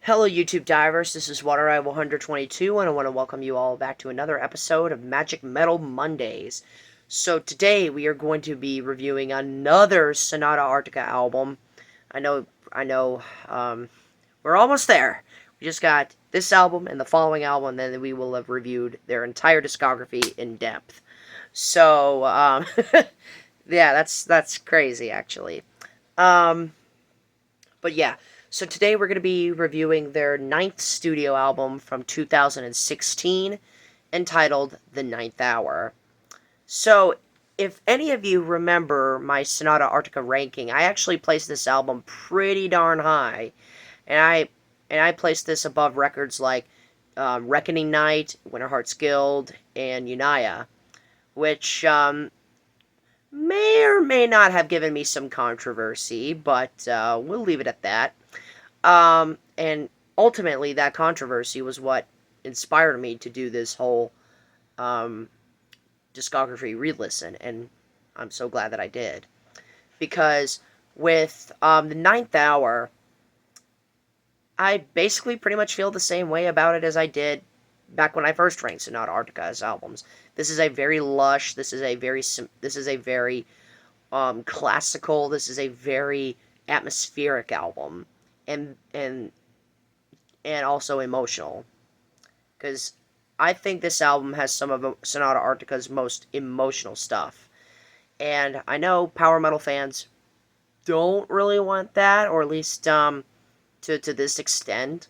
Hello, YouTube divers. This is WaterEye 122, and I want to welcome you all back to another episode of Magic Metal Mondays. So today we are going to be reviewing another Sonata Arctica album. I know. We're almost there. We just got this album and the following album, and then we will have reviewed their entire discography in depth. So, yeah, that's crazy actually. Um, but yeah, so today we're going to be reviewing their ninth studio album from 2016, entitled The Ninth Hour. So, if any of you remember my Sonata Arctica ranking, I actually placed this album pretty darn high, and I placed this above records like Reckoning Night, Winter Hearts Guild, and Unaya, which may or may not have given me some controversy, but we'll leave it at that. And ultimately, that controversy was what inspired me to do this whole um, discography re-listen, and I'm so glad that I did. Because with the Ninth Hour, I basically pretty much feel the same way about it as I did back when I first ranked Sonata Arctica's albums. This is a very lush, this is a very classical, this is a very atmospheric album. And also emotional, because I think this album has some of Sonata Arctica's most emotional stuff. And I know power metal fans don't really want that, or at least to this extent.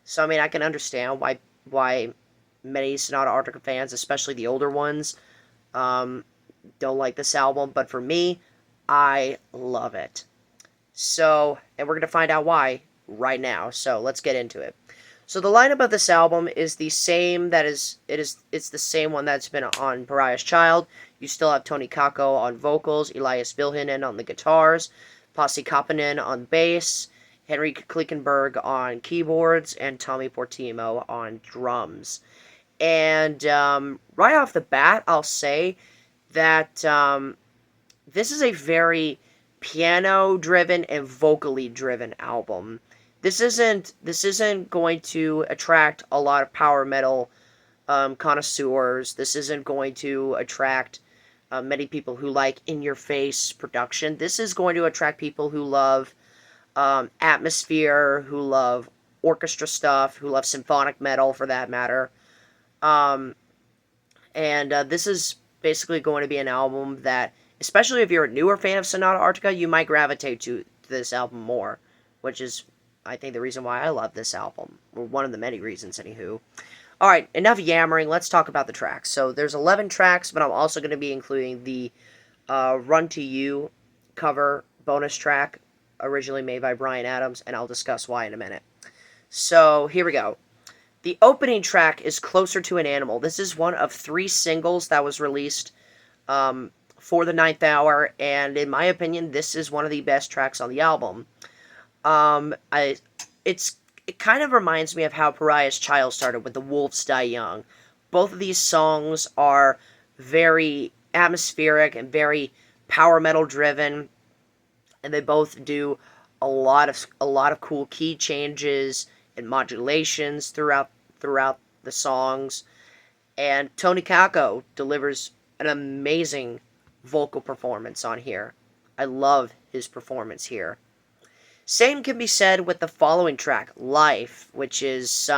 So I mean, I can understand why many Sonata Arctica fans, especially the older ones, don't like this album. But for me, I love it. So, and we're gonna find out why right now. So let's get into it. So the lineup of this album is the same it's the same one that's been on Pariah's Child. You still have Toni Kakko on vocals, Elias Vilhinen on the guitars, Pasi Kapanen on bass, Henrik Klickenberg on keyboards, and Tommy Portimo on drums. And right off the bat, I'll say that this is a very piano-driven and vocally-driven album. This isn't going to attract a lot of power metal connoisseurs. This isn't going to attract many people who like in-your-face production. This is going to attract people who love atmosphere, who love orchestra stuff, who love symphonic metal for that matter. Um, and this is basically going to be an album that, especially if you're a newer fan of Sonata Arctica, you might gravitate to this album more, which is, I think, the reason why I love this album. Or one of the many reasons, anywho. Alright, enough yammering, let's talk about the tracks. So, there's 11 tracks, but I'm also going to be including the Run to You cover bonus track, originally made by Bryan Adams, and I'll discuss why in a minute. So, here we go. The opening track is Closer to an Animal. This is one of 3 singles that was released for the Ninth Hour, and in my opinion, this is one of the best tracks on the album. It kind of reminds me of how Pariah's Child started with The Wolves Die Young. Both of these songs are very atmospheric and very power metal driven, and they both do a lot of cool key changes and modulations throughout the songs. And Toni Kakko delivers an amazing vocal performance on here. I love his performance here. Same can be said with the following track, Life, which is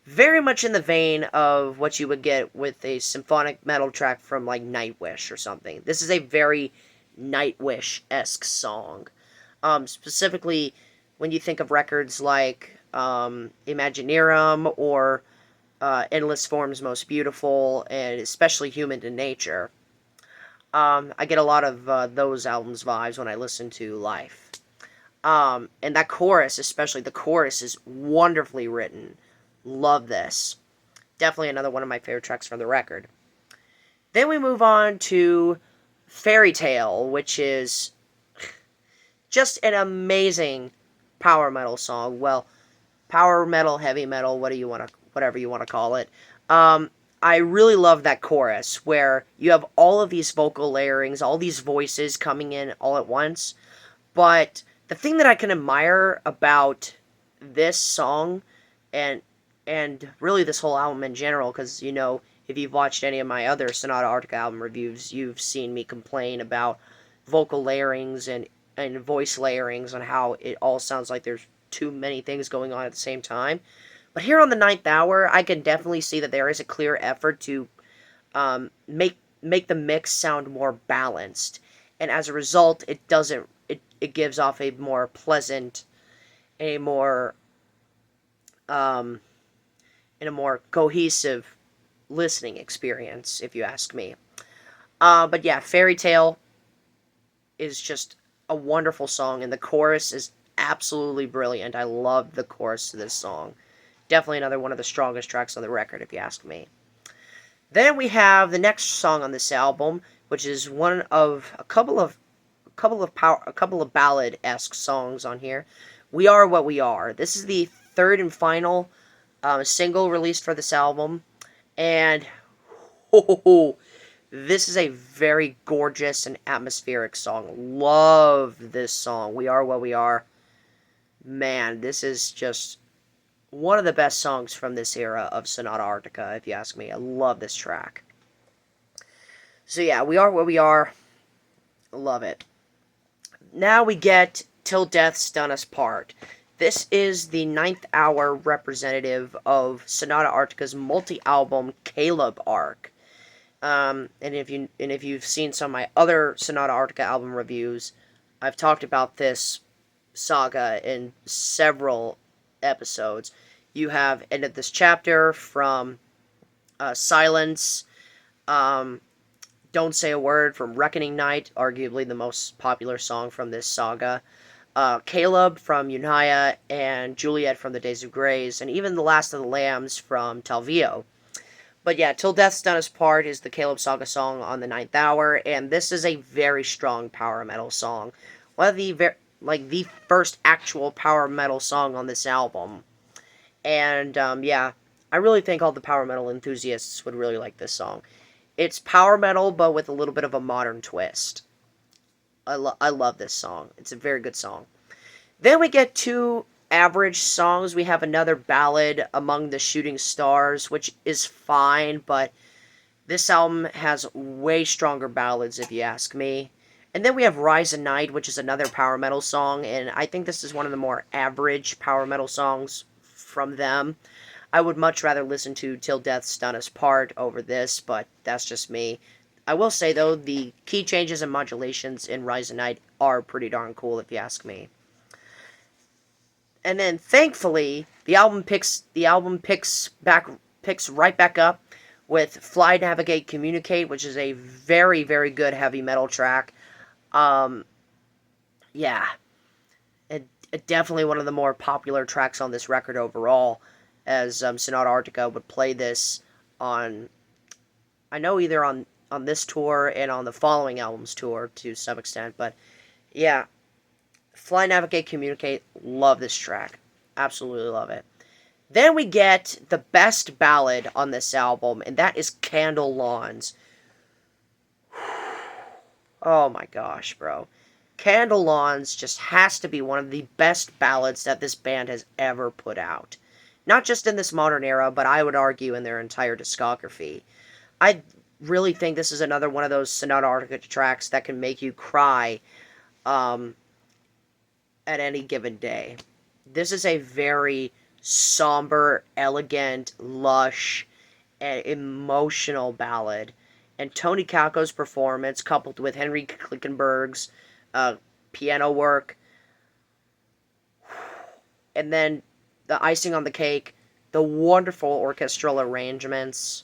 very much in the vein of what you would get with a symphonic metal track from like Nightwish or something. This is a very Nightwish-esque song. Specifically, when you think of records like Imaginarium or Endless Forms Most Beautiful, and especially Human to Nature. I get a lot of those albums' vibes when I listen to Life. And that chorus, especially the chorus, is wonderfully written. Love this. Definitely another one of my favorite tracks from the record. Then we move on to Fairy Tale, which is just an amazing power metal song. Well, power metal, heavy metal, whatever you want to call it. I really love that chorus where you have all of these vocal layerings, all these voices coming in all at once. But the thing that I can admire about this song and and really this whole album in general, because if you've watched any of my other Sonata Arctica album reviews, you've seen me complain about vocal layerings and voice layerings and how it all sounds like there's too many things going on at the same time. But here on the Ninth Hour, I can definitely see that there is a clear effort to make the mix sound more balanced, and as a result, it gives off a more pleasant, a more um, and a more cohesive listening experience, if you ask me. But yeah, Fairy Tale is just a wonderful song, and the chorus is absolutely brilliant. I love the chorus to this song. Definitely another one of the strongest tracks on the record, if you ask me. Then we have the next song on this album, which is one of a couple of ballad-esque songs on here. We Are What We Are. This is the third and final single released for this album, and this is a very gorgeous and atmospheric song. Love this song. We Are What We Are. Man, this is just one of the best songs from this era of Sonata Arctica, if you ask me. I love this track. So yeah, We Are What We Are. Love it. Now we get Till Death's Done Us Part. This is the Ninth Hour representative of Sonata Arctica's multi-album Caleb arc. And if you've seen some of my other Sonata Arctica album reviews, I've talked about this saga in several episodes. You have ended this chapter from Silence, Don't Say a Word from Reckoning Night, arguably the most popular song from this saga. Caleb from Unaya, and Juliet from The Days of Grace, and even The Last of the Lambs from Talvio. But yeah, Till Death's Done Us Part is the Caleb Saga song on the Ninth Hour, and this is a very strong power metal song. One of the the first actual power metal song on this album. And yeah, I really think all the power metal enthusiasts would really like this song. It's power metal, but with a little bit of a modern twist. I love this song. It's a very good song. Then we get two average songs. We have another ballad, Among the Shooting Stars, which is fine, but this album has way stronger ballads, if you ask me. And then we have Rise and Night, which is another power metal song, and I think this is one of the more average power metal songs from them. I would much rather listen to Till Death's Done Us Part over this, but that's just me. I will say, though, the key changes and modulations in Rise and Night are pretty darn cool, if you ask me. And then, thankfully, the album picks right back up with Fly, Navigate, Communicate, which is a very, very good heavy metal track. Yeah, definitely one of the more popular tracks on this record overall, as Sonata Arctica would play this on, I know, either on this tour and on the following album's tour to some extent, but yeah, Fly, Navigate, Communicate, love this track. Absolutely love it. Then we get the best ballad on this album, and that is Candle Lawns. Oh my gosh, bro. Candle Lawns just has to be one of the best ballads that this band has ever put out. Not just in this modern era, but I would argue in their entire discography. I really think this is another one of those Sonata Arctica tracks that can make you cry at any given day. This is a very somber, elegant, lush, and emotional ballad. And Tony Calco's performance, coupled with Henry Klickenberg's piano work, and then the icing on the cake, the wonderful orchestral arrangements.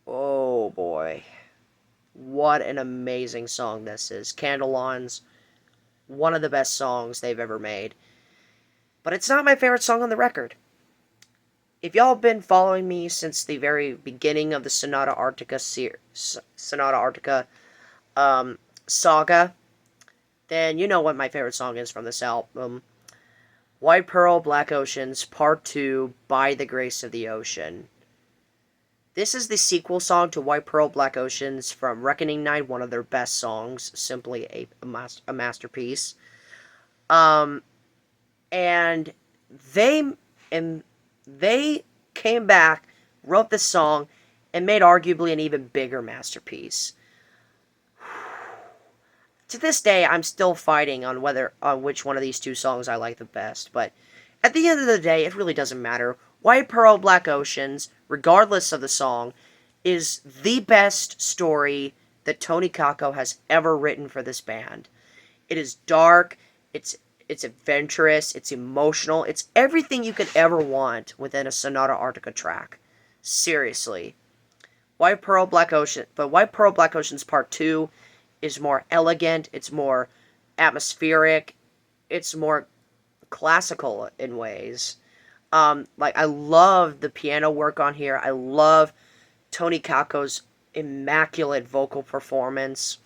Oh boy. What an amazing song this is. Candle Lawns, one of the best songs they've ever made. But it's not my favorite song on the record. If y'all have been following me since the very beginning of the Sonata Arctica saga, then you know what my favorite song is from this album. White Pearl, Black Oceans, Part 2, By the Grace of the Ocean. This is the sequel song to White Pearl, Black Oceans from Reckoning Night, one of their best songs, simply a masterpiece. And they and they came back, wrote this song, and made arguably an even bigger masterpiece. To this day, I'm still fighting on which one of these two songs I like the best, but at the end of the day, it really doesn't matter. White Pearl, Black Oceans, regardless of the song, is the best story that Tony Kakko has ever written for this band. It is dark, it's adventurous, it's emotional, it's everything you could ever want within a Sonata Arctica track. Seriously. White Pearl, Black Ocean, but White Pearl, Black Ocean's Part 2 is more elegant, it's more atmospheric, it's more classical in ways. I love the piano work on here. I love Tony Kakko's immaculate vocal performance,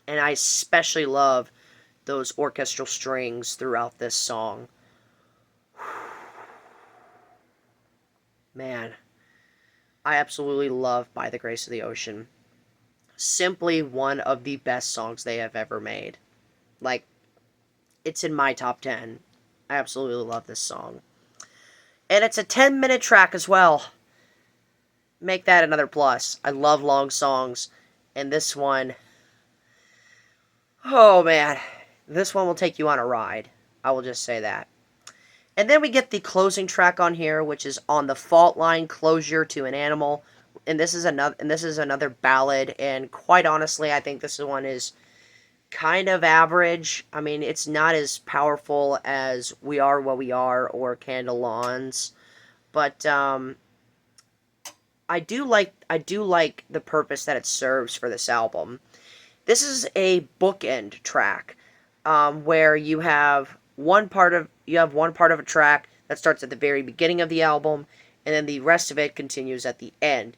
and I especially love those orchestral strings throughout this song. Man, I absolutely love By the Grace of the Ocean. Simply one of the best songs they have ever made. Like, it's in my top 10. I absolutely love this song. And it's a 10-minute track as well. Make that another plus. I love long songs. And this one... Oh, man. This one will take you on a ride. I will just say that. And then we get the closing track on here, which is On the Fault Line, Closure to an Animal. And this is another ballad, and quite honestly, I think this one is kind of average. I mean, it's not as powerful as We Are What We Are or Candle Lawns, but I do like the purpose that it serves for this album. This is a bookend track, where you have one part of a track that starts at the very beginning of the album, and then the rest of it continues at the end.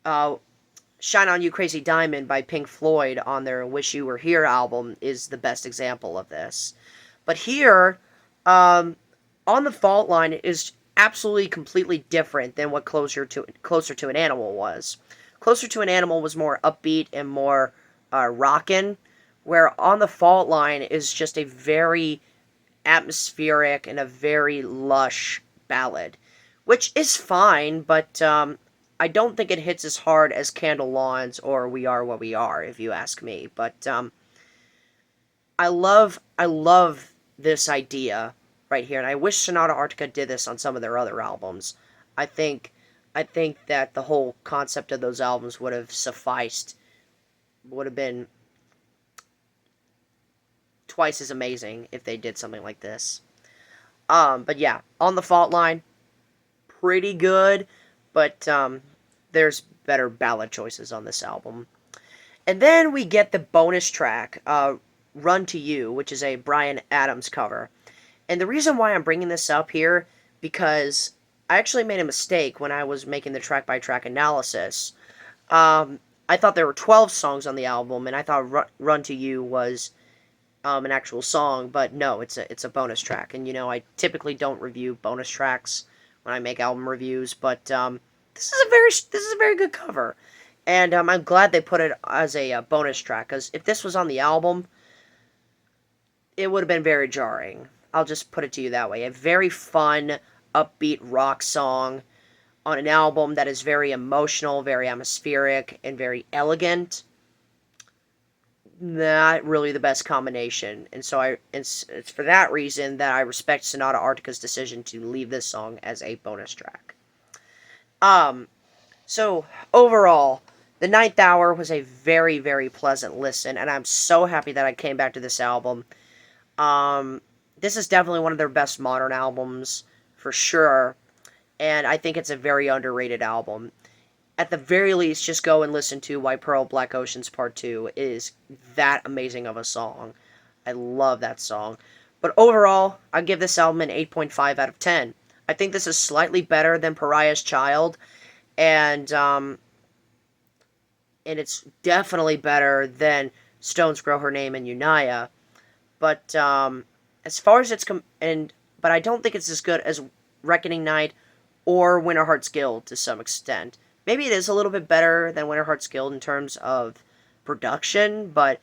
Shine On You Crazy Diamond by Pink Floyd on their Wish You Were Here album is the best example of this. But here, On the Fault Line is absolutely completely different than what Closer to an Animal was. Closer to an Animal was more upbeat and more rockin', where On the Fault Line is just a very atmospheric and a very lush ballad, which is fine, but I don't think it hits as hard as Candle Lawns or We Are What We Are, if you ask me. But I love this idea right here, and I wish Sonata Arctica did this on some of their other albums. I think that the whole concept of those albums would have sufficed, would have been twice as amazing if they did something like this. But yeah, On the Fault Line, pretty good, but there's better ballad choices on this album. And then we get the bonus track, Run to You, which is a Bryan Adams cover. And the reason why I'm bringing this up here, because I actually made a mistake when I was making the track-by-track analysis. I thought there were 12 songs on the album, and I thought Run to You was an actual song, but no, it's a bonus track. And I typically don't review bonus tracks when I make album reviews, but this is a very good cover, and I'm glad they put it as a bonus track, because if this was on the album, it would have been very jarring. I'll just put it to you that way. A very fun, upbeat rock song on an album that is very emotional, very atmospheric, and very elegant. Not really the best combination, and so it's for that reason that I respect Sonata Arctica's decision to leave this song as a bonus track. So overall, The Ninth Hour was a very, very pleasant listen, and I'm so happy that I came back to this album. This is definitely one of their best modern albums, for sure, and I think it's a very underrated album. At the very least, just go and listen to White Pearl, Black Oceans Part 2. It is that amazing of a song. I love that song. But overall, I give this album an 8.5 out of 10. I think this is slightly better than Pariah's Child, and it's definitely better than Stones Grow Her Name and Unaya. But as far as but I don't think it's as good as Reckoning Night or Winterheart's Guild to some extent. Maybe it is a little bit better than Winterheart's Guild in terms of production, but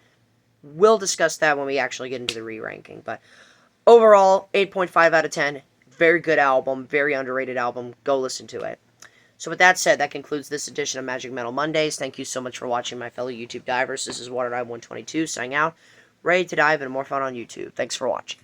we'll discuss that when we actually get into the re-ranking. But overall, 8.5 out of 10. Very good album, very underrated album. Go listen to it. So with that said, that concludes this edition of Magic Metal Mondays. Thank you so much for watching, my fellow YouTube divers. This is WaterDive122 signing out, ready to dive into more fun on YouTube. Thanks for watching.